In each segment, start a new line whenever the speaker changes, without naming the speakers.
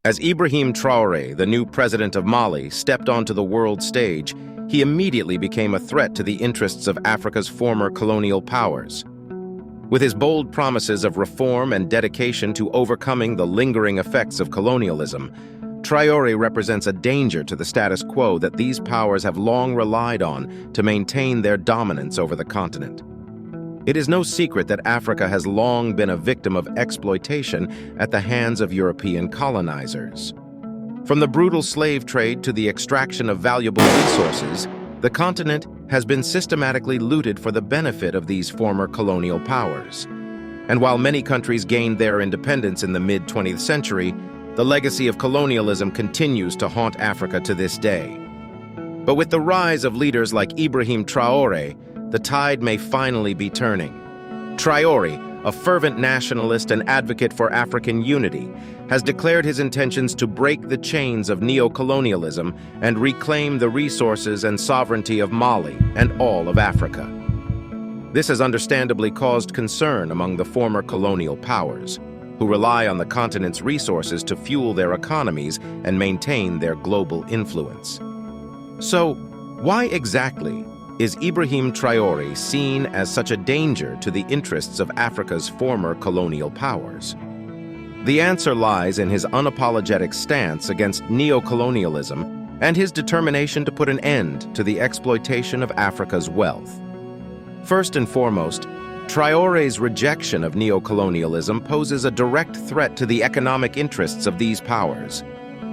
As Ibrahim Trarore, the new president of Mali, stepped onto the world stage, he immediately became a threat to the interests of Africa's former colonial powers. With his bold promises of reform and dedication to overcoming the lingering effects of colonialism, Traore represents a danger to the status quo that these powers have long relied on to maintain their dominance over the continent. It is no secret that Africa has long been a victim of exploitation at the hands of European colonizers. From the brutal slave trade to the extraction of valuable resources, the continent has been systematically looted for the benefit of these former colonial powers. And while many countries gained their independence in the mid-20th century, the legacy of colonialism continues to haunt Africa to this day. But with the rise of leaders like Ibrahim Trarore, the tide may finally be turning. Traore, a fervent nationalist and advocate for African unity, has declared his intentions to break the chains of neo-colonialism and reclaim the resources and sovereignty of Mali and all of Africa. This has understandably caused concern among the former colonial powers, who rely on the continent's resources to fuel their economies and maintain their global influence. So, why exactly is Ibrahim Trarore seen as such a danger to the interests of Africa's former colonial powers? The answer lies in his unapologetic stance against neo-colonialism and his determination to put an end to the exploitation of Africa's wealth. First and foremost, Traore's rejection of neo-colonialism poses a direct threat to the economic interests of these powers.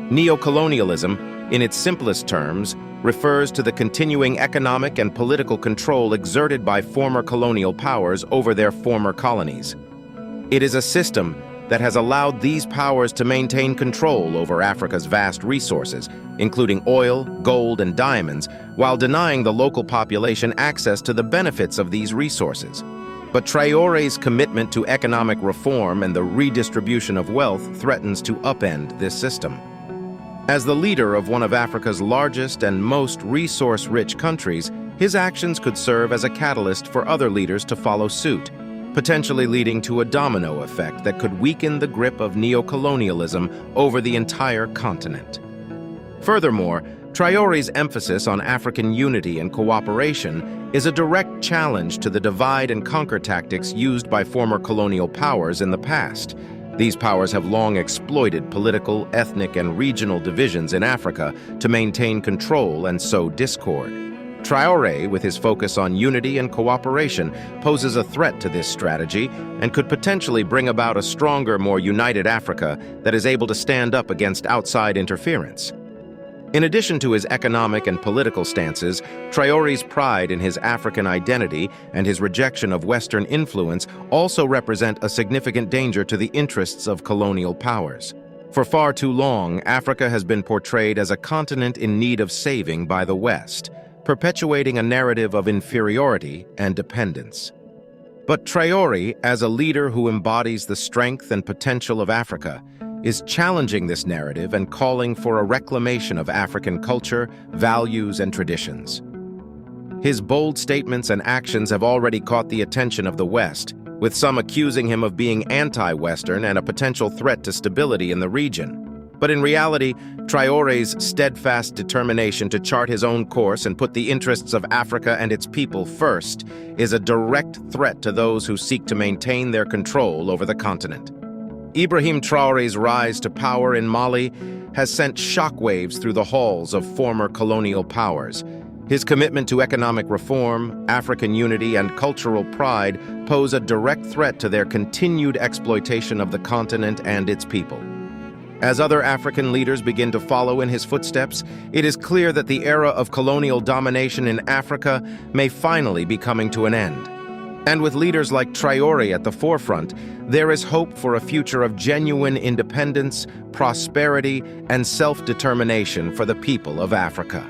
Neo-colonialism, in its simplest terms, refers to the continuing economic and political control exerted by former colonial powers over their former colonies. It is a system that has allowed these powers to maintain control over Africa's vast resources, including oil, gold, and diamonds, while denying the local population access to the benefits of these resources. But Traore's commitment to economic reform and the redistribution of wealth threatens to upend this system. As the leader of one of Africa's largest and most resource-rich countries, his actions could serve as a catalyst for other leaders to follow suit, potentially leading to a domino effect that could weaken the grip of neo-colonialism over the entire continent. Furthermore, Traore's emphasis on African unity and cooperation is a direct challenge to the divide-and-conquer tactics used by former colonial powers in the past. These powers have long exploited political, ethnic, and regional divisions in Africa to maintain control and sow discord. Traore, with his focus on unity and cooperation, poses a threat to this strategy and could potentially bring about a stronger, more united Africa that is able to stand up against outside interference. In addition to his economic and political stances, Traore's pride in his African identity and his rejection of Western influence also represent a significant danger to the interests of colonial powers. For far too long, Africa has been portrayed as a continent in need of saving by the West, perpetuating a narrative of inferiority and dependence. But Traore, as a leader who embodies the strength and potential of Africa, is challenging this narrative and calling for a reclamation of African culture, values, and traditions. His bold statements and actions have already caught the attention of the West, with some accusing him of being anti-Western and a potential threat to stability in the region. But in reality, Traore's steadfast determination to chart his own course and put the interests of Africa and its people first is a direct threat to those who seek to maintain their control over the continent. Ibrahim Traore's rise to power in Mali has sent shockwaves through the halls of former colonial powers. His commitment to economic reform, African unity, and cultural pride pose a direct threat to their continued exploitation of the continent and its people. As other African leaders begin to follow in his footsteps, it is clear that the era of colonial domination in Africa may finally be coming to an end. And with leaders like Traore at the forefront, there is hope for a future of genuine independence, prosperity, and self-determination for the people of Africa.